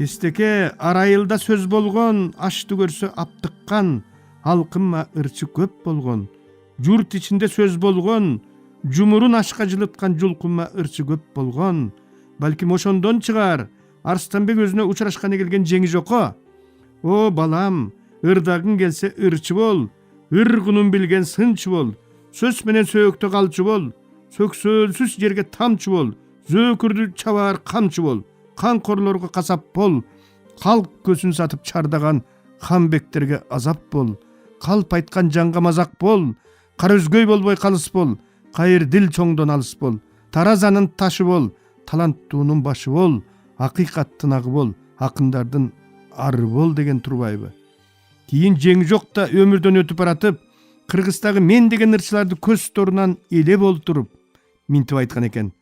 Эстеке арайылда сөз болгон, ашты көрсө аптыккан, алкынма ырчы көп болгон. Журт ичинде сөз болгон, жумурун ашка жылыткан жулкунма ырчы көп болгон. Балким ошондон чыгар, Арстанбек өзүнө учурашканы келген жеңи жокко. О балам, ырдагың келсе ырчы бол, ыргунун билген сынчы бол, сөз менен сөөктө калчу бол, сөксөлсүз жерге тамчы бол, зөөкүрдү чабаар камчы бол, канкорлорго касап бол, калк көсүн сатып чардаган ханбектерге азап бол, калп айткан жанга мазак бол, кара өзгөй болбой калыс бол, кайыр дил чоңдон алыс бол, таразанын ташы бол, таланттуунун башы бол, акыйкаттын агы бол, акындардын ары бол деген турбайбы. Кийин жеңи жок да өмүрдөн өтүп баратып, Кыргыздагы мен деген ырчыларды көз торунан элеп олтуруп минтип айткан экен.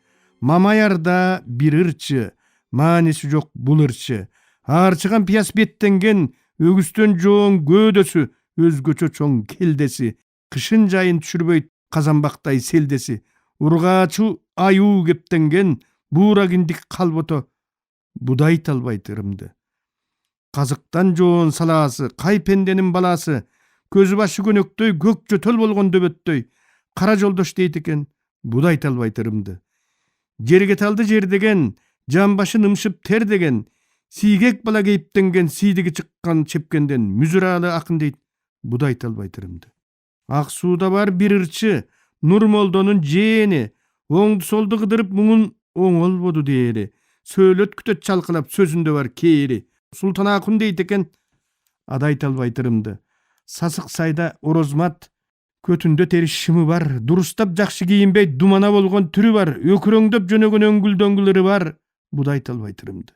Мамаярда бир ырчы, мааниси жок бул ырчы. Арчыган пияз беттенген, өгүстөн жоон көөдөсү, өзгөчө чоң келдеси, кышын жайын түшүрбөйт казанбактай селдеси, ургаачу аюу кептенген, буура киндик калбото будайт албайт ырымды. Казыктан жоон салаасы, кай пенденин баласы, көзү башы көнөктөй, көк жөтөл болгон дөбөттөй, кара жолдош дейт экен, будайт албайт ырымды. Жерге талды жер деген, жан башы нымшып тер деген, сийгек бала кейиптенген, сийдиги чыккан чепкенден мүзүралы акын дейт, будайт албайт ырымды. Ак сууда бар бир ырчы, Нурмолдонун жээни, оңду солду кыдырып муңун оңолбоду дээри, сөөлөт күтөт чалкалап сөзүндө бар кээри, Султан Акун дейт экен, адайт албайт ырымды. Сасык сайда орозмат, көтүндө тери шымы бар, дурустап жакшы кийинбей думана болгон түрү бар, өкүрөңдөп жөнөгөн өңгүл-дөңгүлөрү бар, будайт албайт ырымды.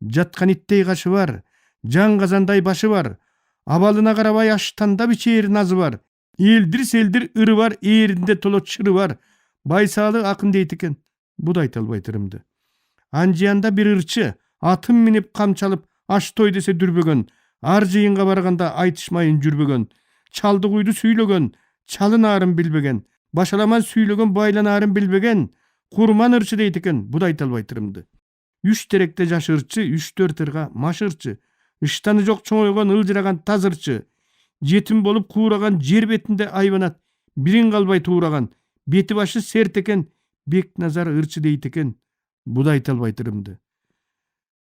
Жаткан иттей кашы бар, жан казандай башы бар, абалына карабай аштанда бичээр назы бар, элдир-селдир ыры бар, ээринде толот чыры бар, байсаалы акын дейт экен, будайт албайт ырымды. Анжиянда бир ырчы, атын минип камчалып, аш той десе дүрбөгөн, ар жыйынга барганда айтышмайын жүрбөгөн, чалды куйду сүйлөгөн, чалын арын билбеген, башаламан сүйлөгөн байлан арын билбеген, курман ырчы дейт экен, будайт албайт ырымды. Үч теректе жаш ырчы, 3-4 ырга маш ырчы, ыштаны жок чоңойгон ылжыраган таз ырчы, жетим болуп куураган жер бетинде айбанат, бирин калбай туураган, бети башы серт экен, Бекназар ырчы дейт экен, будайт албайт ырымды.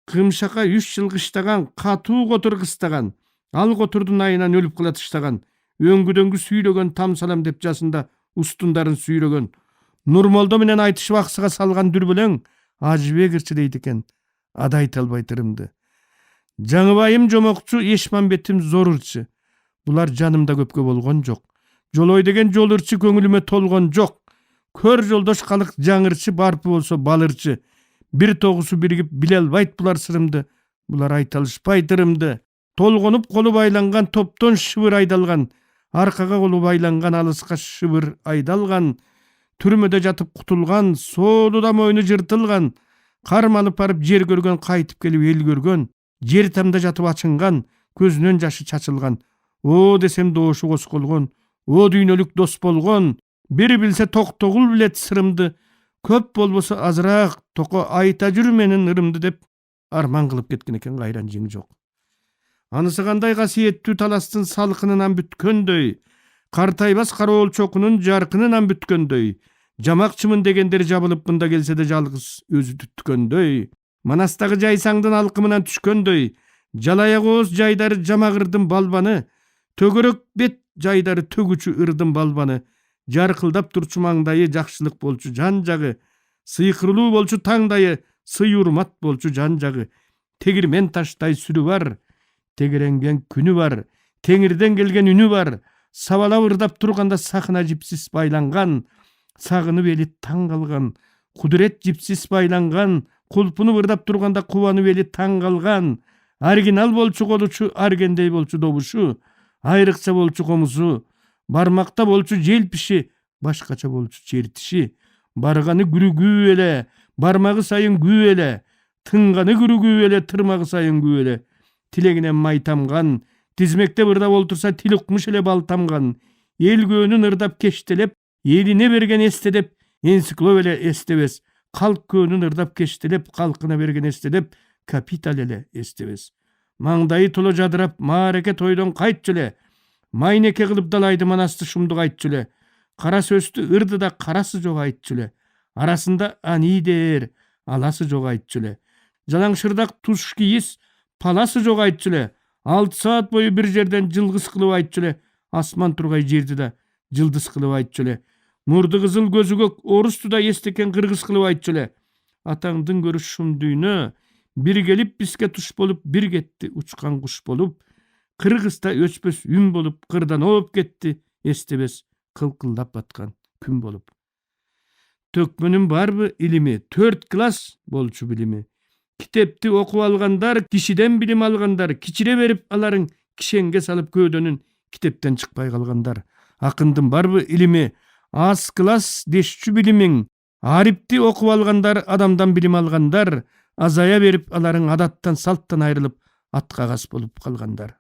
Кымшака 3 жыл кыштаган, катуу котур кыстаган, ал котурдун айынан өлүп кылатыштаган, өңгү-дөңгү сүйлөгөн там салам деп жасында устундарын сүйлөгөн, Нурмолдо менен айтышып аксыга салган дүрбөлөң, Ажыбек ырчы дейт экен, адайт албайт ырымды. Жаңыбайым жомокчу, Эшмамбетим зор ырчы. Булар жанымда көпкө болгон жок. Жолой деген жол ырчы көңүлүмө толгон жок. Көр жолдош калык жаңырчы, барпы болсо балырчы. Бир тогусу биригип биле албайт булар сырымды. Булар айта алышпайт ырымды. Толгонуп колу байланган, топтон шыбыр айдалган, аркага колу байланган, алыска шыбыр айдалган, түрмөдө жатып кутулган, соолуда мойну жыртылган, кармалып барып жер көргөн, кайтып келип эл көргөн, жер тамда жатып ачынган, көзүнөн жашы чачылган, о десем доошу косколгон, о дүйнөлүк дос болгон, бир билсе токтогул билет сырымды, көп болбосо азыраак токо айта жүр менин ырымды деп арман кылып кеткен экен кайран жеңи жок. Анысы кандай касиеттүү таластын салкынынан бүткөндөй, картайбас кароол чокунун жаркынынан бүткөндөй, жамакчымын дегендер жабылып мында келсе де жалгыз өзү түткөндөй, Манастагы жайсаңдын алкымынан түшкөндөй, жалаяк ооз жайдары жамагырдын балбаны, төгөрөк бет жайдары төгүчү ырдын балбаны, жаркылдап турчу маңдайы жакшылык болчу жан жагы, сыйкырылуу болчу таңдайы, сый урмат болчу жан жагы, тегирмен таштай сүрү бар, тегеренген күнү бар, теңирден келген үнү бар, сабалап ырдап турганда сакына жипсиз байланган, сагынып эли таң калган, кудурет жипсиз байланган, кулпунуп ырдап турганда кубанып эли таң калган, оригинал болчу колучу, аргендей болчу добушу, айрыкча болчу комузу, бармакта болчу желпиши, башкача болчу чертиши, барганы күрүгүү эле, бармагы сайын күү эле, тынганы күрүгүү эле, тырмагы сайын күү эле, тилегинен май тамган, тизмекте ырдап олтурса тил укмуш эле бал тамган, эл көөнүн ырдап кештелеп, элине берген эсте деп, энциклоп эле эстебес, калк көөнүн ырдап кештелеп, калкына берген эсте деп, капитал эле эстебез. Маңдайы толо жадырап, маареке тойдон кайтчу эле. Майнеке кылып далайды манасты шумдук айтчу эле. Кара сөздү ырдыда карасы жок айтчу эле. Арасында анидер, аласы жок айтчу эле. Жалаң шырдак туш кийиз, паласы жок айтчу эле. 6 саат бою бир жерден жылгыз кылып айтчу эле. Асман тургай жерди да жылдыз кылып айтчу эле. Мурду кызыл көзү көк орусту да эстекен кыргыз кылып айтчу эле. Атаңдын көрүш шум дүйнө, бир келип бизге туш болуп, бир кетти учкан куш болуп. Кыргызда өчпөс үн болуп, кырдан ооп кетти, эстебес кылкылдап баткан күн болуп. Төкмөнүн барбы илими, 4 класс болчу билими. Китепти окуп алгандар, кишиден билим алгандар, кичире берип аларың кишенге салып көөдөнүн китептен чыкпай калгандар. Акындын барбы илими, аз класс дешчү билимиң, арипти окуп алгандар, адамдан билим алгандар, азая берип аларың адаттан салттан айрылып аткагас болуп калгандар.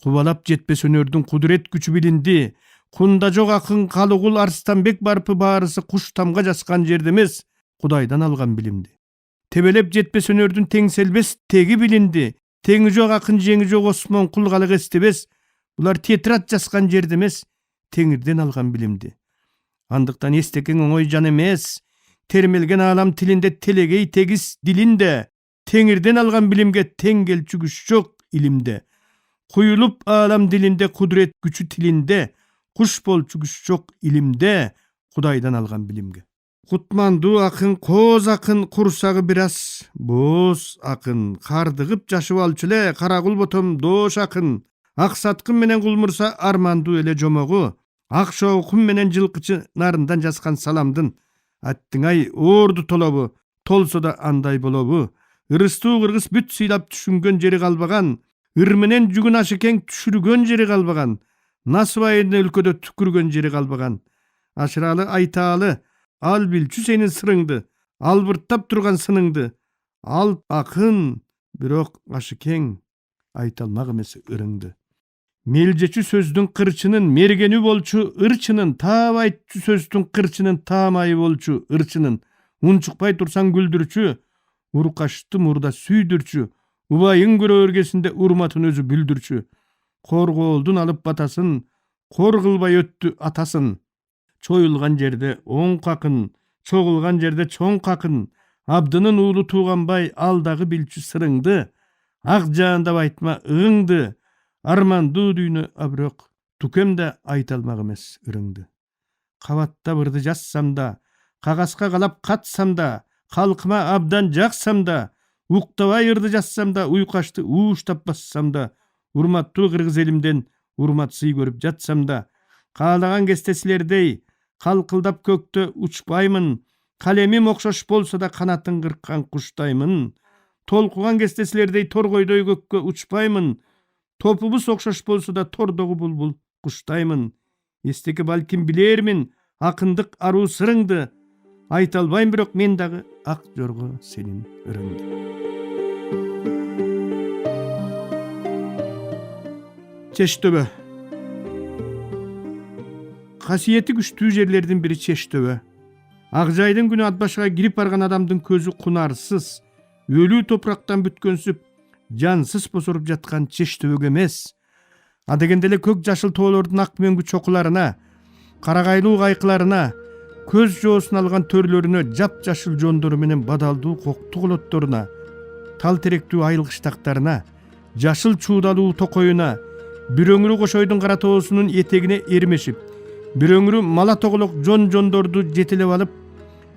Кубалап жетпес өнөрдүн кудурет күчү билинди. Кунда жок акын Калыгул Арстанбек барпы баарысы куш тамга жаскан жерде эмес, Кудайдан алган билимди. Тебелеп жетпес өнөрдүн теңселбес теги билинди. Теңи жок акын жеңи жок Осмон Кулгалык эстебес, булар тетрат жаскан жерде эмес, Теңирден алган билимди. Андыктан эстекен оңой жан эмес, термелген алам тилинде телегей тегис дилинде, Теңирден алган билимге тең келчү күч жок илимде. Куюлуп алам дилинде кудурет күчү тилинде, куш болчу күч жок илимде, Кудайдан алган билимге. Кутмандуу акын, коз акын, курсагы бир аз боз акын, кардыгып жашып алчу эле Карагул ботом доош акын, аксаткын менен кулмурса армандуу эле жомогу, ак шоукум менен жылкычы нарындан жазган саламдын. Аттыңай оорду толобу, толсо да андай болобу. Ырыстуу кыргыз бүт сыйлап түшүнгөн жери калбаган, ыр менен жүгүн ашыкең түшүргөн жери калбаган, насыбайын өлкөдө түкүргөн жери калбаган. Ашыралы айтаалы, ал билчү сенин сырыңды, албырттап турган сыныңды. Ал акын, бирок ашыкең айталмак эмес ырыңды. Мелжечү сөздүн кырчынын мергени болчу ырчынын, таап айтчу сөздүн кырчынын таамайы болчу ырчынын. Унчукпай турсаң күлдүрчү, уркашты мурда сүйдүрчү, убайың көрө өргесинде урматын өзү бүлдүрчү. Коргоолдун алып батасын, кор кылбай өттү атасын. Чоюлган жерде оң какын, чогулган жерде чоң какын. Абдынын уулу тууганбай алдагы билчү сырыңды, ак жаандап айтма ыңды. Армандуу дүйнө аброк, тукемде айталмак эмес ырыңды. Кабаттап ырды жазсам да, кагазга калап катсам да, калкыма абдан жаксам да, уктабай ырды жазсам да, уйкашты ууштап бассам да, урматтуу кыргыз элимден урмат сый көрүп жатсам да, каалаган кезде силердей калкылдап көктө учпаймын, калемим окшош болсо да канатын кырккан куштаймын. Толкуган кезде силердей торгойдой көккө учпаймын, топубуз окшош болсо да тордогу булбул куштаймын. Эстеке балким билермин акындык аруу сырыңды, айта албайм бирок мен дагы ак жорго сенин ырыңды. Чештөбө. Касиети күчтүү жерлердин бири Чештөбө. Ак жайдын күнү ат башыга кирип барган адамдын көзү кунарсыз, өлүү топурактан бүткөнсүп, жансыз босоруп жаткан Чештөбөгө эмес, адегенде эле көк жашыл тоолордун ак мөңгү чокуларына, карагайлуу кайкыларына, көз жоосун алган төрлөрүнө, жап жашыл жондору менен бадалдуу коктуу колотторуна, тал теректүү айыл кыштактарына, жашыл чуудалуу токоюна, бир өңүрү кошойдун кара тоосунун этегине эрмешип, бир өңүрү мала тоголок жондорду жетелеп алып,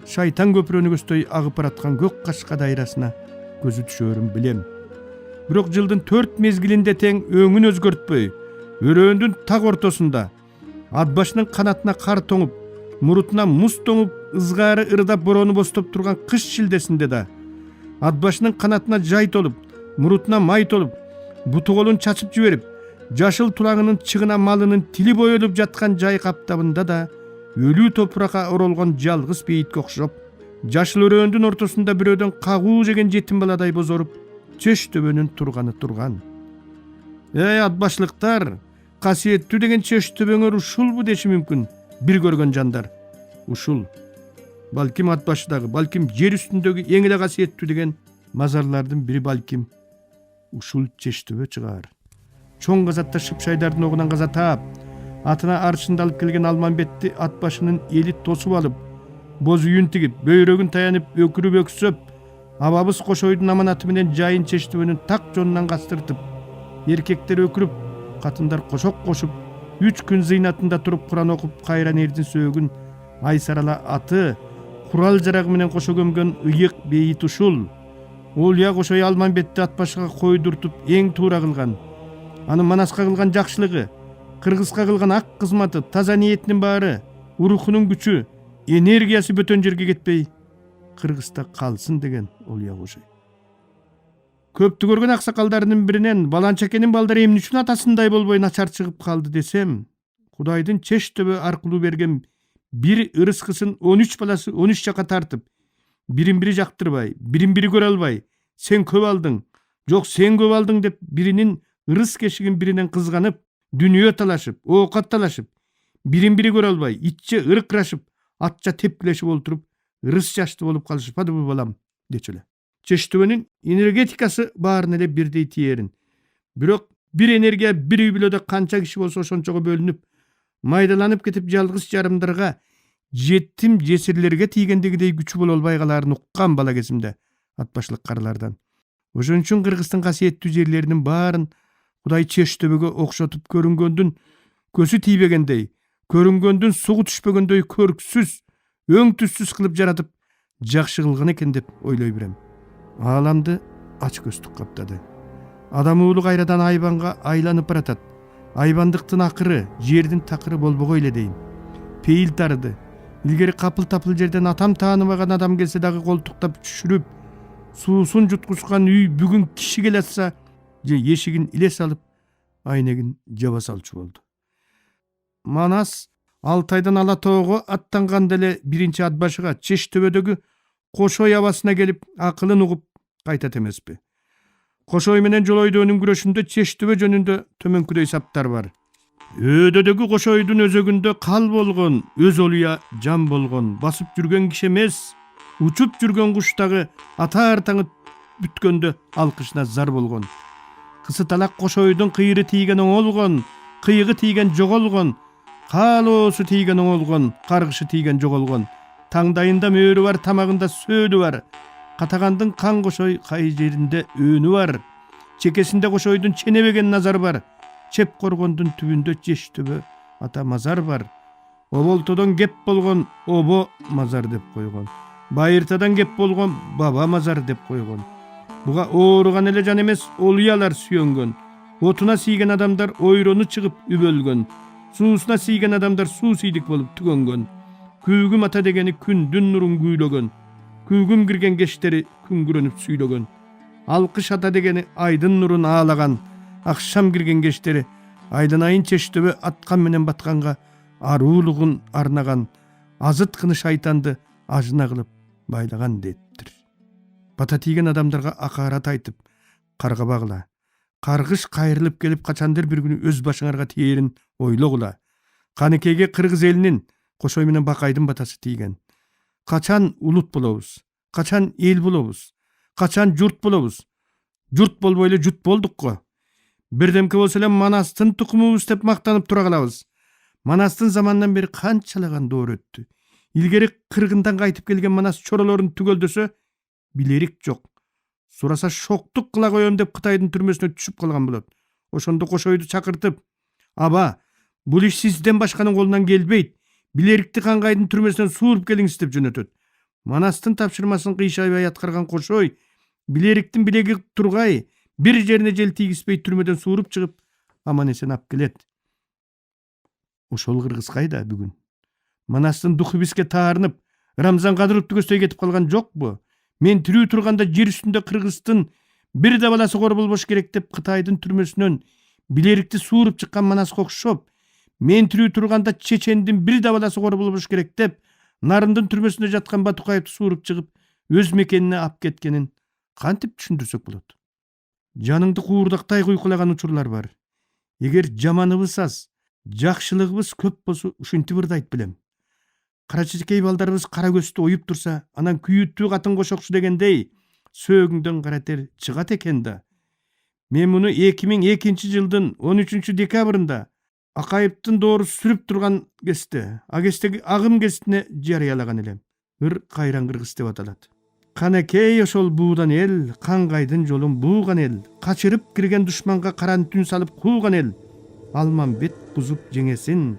шайтан көпүрөнүгөсдөй агып бараткан көк кашка дайрасына көзү түшөрүн билем. Бирок жылдын 4 мезгилинде тең өңүн өзгөртпөй, өрөөндүн так ортосунда, ат башынын канатына кар тоңуп, мурутуна муз тоңуп, ызгаары ырдап бороону бостоп турган кыш шилдесинде да, ат башынын канатына жай толуп, мурутуна май толуп, буту колун чачып жиберип, жашыл тулаңынын чыгына малынын тили боелуп жаткан жай каптабында да, өлүү топуракка оролгон жалгыз бейитке окшоп, жашыл өрөөндүн ортосунда бирөөдөн кагуу жеген жетим баладай бозоруп, Чештөбөнүн турганы турган. Ат башлыктар, касиеттүү деген Чештөбөңөр ушулбу деши мүмкүн бир көргөн жандар. Ушул. Балким ат башыдагы, балким жер үстүндөгү эң эле касиеттүү деген Mazarlardan biri balkim uşul Çeştöbe çıgar. Çoğun gazatda Şıpşaydardın oğunan gaza taap, atına arşında alıp kelgen Almanbetти at başının elit tosup alıp, boz uyun tigip, böyrөгün tayanıp, ökürüp öksüp, ababız Koşoydun amanatı menen jayın Çeştöbөнүн tak jonundan kastırtıp, erkekler ökürüp, katınдар koşok koşup, 3 gün zıynatında turup Kur'an okup kayran erdin sögün, Aysarala atı, kural jaragı menen koşo gömgön ıyık beyit uşul. Ol ya Koşoy Almanbetти at başıga koydurtup eң tuura kılgan. Anın Manaska kılgan jakşılığı, Kırgızga kılgan ak kızmatı, taza niyetinin bari, uruhunun güçü, energiyası bötön jerge ketpey, Kırgızda kalsın degen ol ya Koşoy. Köptü görgөн aksakalдарынын биринен Баланчакенин балдары эмне үчүн атасындай болбой начар чыгып калды десем, Кудайдын Чештөбө аркылуу берген бир ырыскысын 13 баласы 13 жака тартып, бирин бири жактырбай, бирин бири көрө албай, сен көп алдың, жок сен көп алдың деп биринин ырыс кешигин биринен кызганып, дүнүйө талашып, оокат талашып, бирин бири көрө албай, итче ыркырашып, атча тепкилешип олтуруп, ырыс жашты болуп калышпадыбы балам дечү эле. Чештөбөнүн энергетикасы баарына эле бирдей тиерин. Бирок бир энергия бир үй бүлөдө канча киши болсо ошончого бөлүнүп, майдаланып кетип жалгыз жарымдарга, жетим жесирлерге тийгендегидей күчү боло албай калаарын уккан бала кезимде ат башлык карылардан. Ошон үчүн Кыргыздын касиеттүү жерлеринин баарын Кудай Чештөбөгө окшотуп көрүнгөндүн көзү тийбегендей, көрүнгөндүн сугу түшпөгөндөй көрксүз, өң түссүз кылып жаратып, жакшы кылган экен деп ойлой берем. Ааламды ач көздүк каптады. Адам уулу кайрадан айбанга айланып баратат. Айбандыктын акыры, жердин такыры болбогой эле дейм. Пейил тарыды. Илгери капыл тапыл жерден атам тааныбаган адам келсе дагы колтуктап түшүрүп, суусун жуткузган үй бүгүн киши келе атса, же эшигин иле салып, айнегин жаба салчу болду. Манас Алтайдан Ала тоого аттанганда эле биринчи ат башыга Чештөбөдөгү Кошой абасына келип, акылын угуп кайтат эмеспи. Кошой менен Жолойду өнүмкүрөшүндө Чештөбө жөнүндө төмөнкүдөй саптар бар. Өдөдөгү Кошойдун өзөгүндө кал болгон, өз олуя жан болгон, басып жүргөн киши эмес, учуп жүргөн куштагы атаар таңы бүткөндө алкышына зар болгон. Кысыталак Кошойдун кыйры тийген оңолгон, кыйгы тийген жоголгон, каалоосу тийген оңолгон, каргышы тийген жоголгон. Таңдайында мөөрү бар, тамагында сөөлү бар. Катагандын кан Кошой кай жеринде өөнү бар. Чекесинде Кошойдун ченебеген назары бар. Чеп коргондун түбүндө Чештөбө ата мазар бар. Оболтодон кеп болгон обо мазар деп койгон. Байыртадан кеп болгон баба мазар деп койгон. Буга ооруган эле жан эмес, олуялар сүйөнгөн. Отуна тийген адамдар ойрону чыгып үбөлгөн. Суусуна тийген адамдар суу сийдик болуп түгөнгөн. Күйгүм ата дегени күндүн нурун күйлөгөн. Күйгүм кирген кештери күңгүрөнүп сүйлөгөн. Алкыш ата дегени айдын нурун аалаган. Акшам кирген кештери айдын Чештөбө аткан менен батканга аруулугун арнаган. Азыткыны шайтанды ажына кылып байлаган деттир. Бата тийген адамдарга акарат айтып, карга багыла. Каргыш кайрылып келип качандыр бир күнү өз башыңарга тиерин ойлогула. Канекеге кыргыз элинин Кошой менен Бакайдын батасы тийген. Качан улут болобуз? Качан эл болобуз? Качан журт болобуз? Журт болбой эле жут болдук го. Бирдемке болсо эле Манастын тукумубуз деп мактанып тура калабыз. Манастын замандан бери канчалаган доор өттү. Илгери кыргындан кайтып келген Манас чоролорун түгөлдөсө, билерик жок. Сураса шоктук кыла коем деп Кытайдын түрмөсүнө түшүп калган болот. Ошондо Кошойду чакыртып, аба, бул иш сизден башканын колунан келбейт. Билерикти Каңгайдын түрмөсүнөн сууруп келиңиз деп жөнөтөт. Манастын тапшырмасын кыйшайбай аткарган Кошой, билериктин билеги тургай, бир жерине жел тийгизбей түрмөдөн сууруп чыгып, аман эсен ап келет. Ошол кыргыз кайда бүгүн? Манастын духу бизге таарынып, Рамзан Кадыровду көздөй кетип калган жокпу? Мен тирүү турганда жер үстүндө Кыргыздын бир да баласы кор болбош керек деп Кытайдын түрмөсүнөн билерикти сууруп чыккан Манаска окшоп, мен тирүү турганда Чечендин бир да баласы кор болбош керек деп Нарындын түрмөсүндө жаткан Батукаевди сууруп чыгып, өз мекенине ап кеткенин кантип түшүндүрсөк болот? Жаныңды куурдактай куйкулаган учурлар бар. Эгер жаманыбыз аз, жакшылыгыбыз көп болсо ушинтип ырдайт билем. Кара чечекей балдарыбыз кара көздү оюп турса, анан күйүттүү катын кошокчу дегендей, сөөгүңдөн кара тер чыгат экен да. Мен муну 2002-жылдын 13 декабрында Акаевдин доору сүрүп турган кезде, агестеги агым кестине жарыялаган элем. Ыр кайран кыргыз деп аталат. Канакей ошол буудан эл, каңгайдын жолун бууган эл, качырып кирген душманга каран түн салып кууган эл. Алмамбет бузуп жеңесин,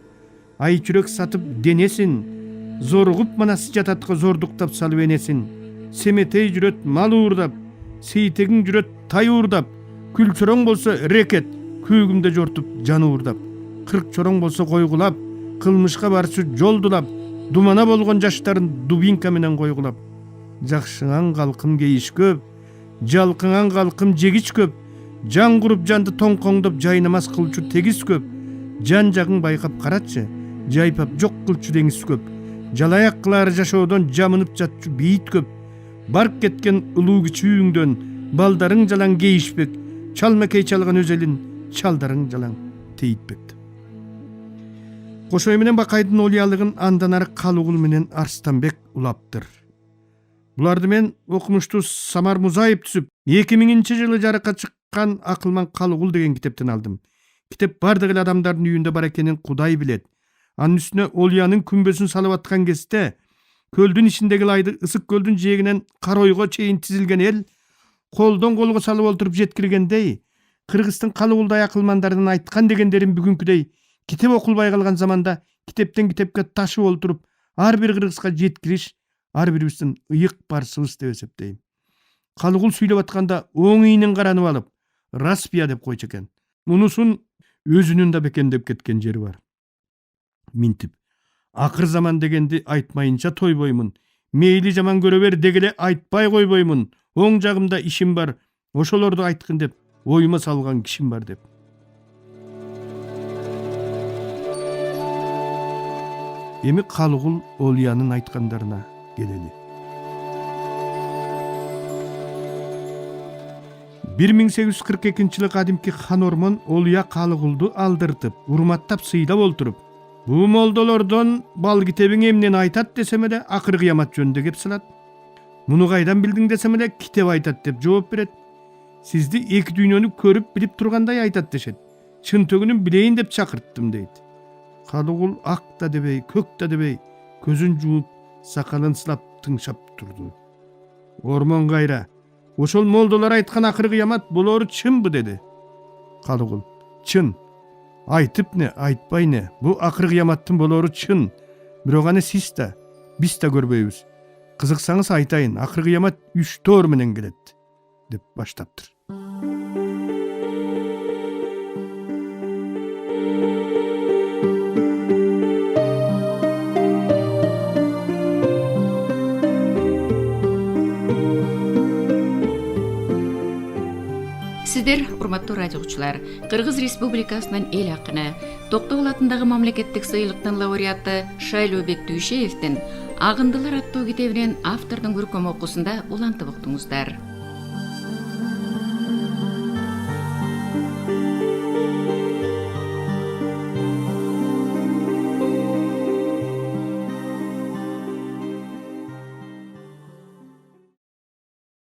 ай чүрөк сатып денесин, зоругуп манас жататка зордуктап салып энесин. Семетей жүрөт мал уурдап, сейтегиң жүрөт тай уурдап, күл чороң болсо рекет, күүгүмдө жортуп жаны уурдап. Кырк чороң болсо койгулап, кылмышка барчу жолдулап, думана болгон жаштарын дубинка менен койгулап. Жакшыңан калкым кейиш көп, жалкыңан калкым жегич көп, жан куруп жанды тоңкоңдоп жайнамас кылчу тегис көп. Жан жагың байкап карачы, жайпап жок кылчу деңиз көп. Жалаяк кылары жашоодон жамынып жатчу бейит көп. Барып кеткен улуу кичүүңдөн балдарың жалаң кейишпек, чалмакей чалган өз элин чалдарың жалаң тейтпек. Кошой менен Бакайдын олиялыгын андан ары Калыгул менен Арстанбек улаптыр. Буларды мен окумуштуу Самар Музаев түзүп, 2000-жылы жарыкка чыккан Акылман Калыгул деген китептен алдым. Китеп бардык эле адамдардын үйүндө бар экенин Кудай билет. Анын үстүнө Олиянын күмбөсүн салып аткан кезде, көлдүн ичиндеги лайды ысык көлдүн жээгинен Каройго чейин тизилген эл колдон колго салып олтуруп жеткиргендей, Кыргыздын Калыгулдай акылмандардын айткан дегендерин бүгүнкүдөй китеп окулбай калган заманда китептен китепке ташып олтуруп ар бир кыргызга жеткириш ар бирибиздин ыйык барсыбыз деп эсептейм. Калыгул сүйлөп атканда оң ийинин каранып алып, распия деп койчу экен. Мунусун өзүнүн да бекемдеп кеткен жери бар. Минтип, акыр заман дегенди айтмайынча тойбоймун. Мейли жаман көрө бер дегеле айтпай койбоймун. Оң жагымда ишим бар, ошолорду айткын деп оюма салган кишим бар деп. Эми Калыгул Олиянын айткандарына келели. 1842-жылы кадимки хан Ормон Олия Калыгулду алдыртып, урматтап сыйлап олтуруп, бу молдолордон бал китебиң эмнени айтат десем эле акыр кыямат жөнүндө кеп салат. Муну кайдан билдиң десем эле китеп айтат деп жооп берет. Сизди эки дүйнөнү көрүп билип тургандай айтат дешет. Чын төгүнүн билейин деп чакырттым дейт. Калыгул ак да дебей, көк да дебей, көзүн жууп, сакалын сылап тыңшап турду. Ормон кайра, ошол молдолор айткан акыр кыямат болору чынбы деди. Калыгул, чын. Айтып не, айтпай не, бу акыр кыяматтын болору чын. Бирок аны сиз да, биз да көрбөйбүз. Кызыксаңыз айтайын, акыр кыямат 3 тоор менен келет, деп баштаптыр. Сиздер, урматтуу радио угуучулар, Кыргыз Республикасынын эл акыны, Токтогул атындагы мамлекеттик сыйлыктын лауреаты Шайлообек Дүйшеевдин Агындылар аттуу китебинин автордун көркөм окуусунда улантып уктуңуздар.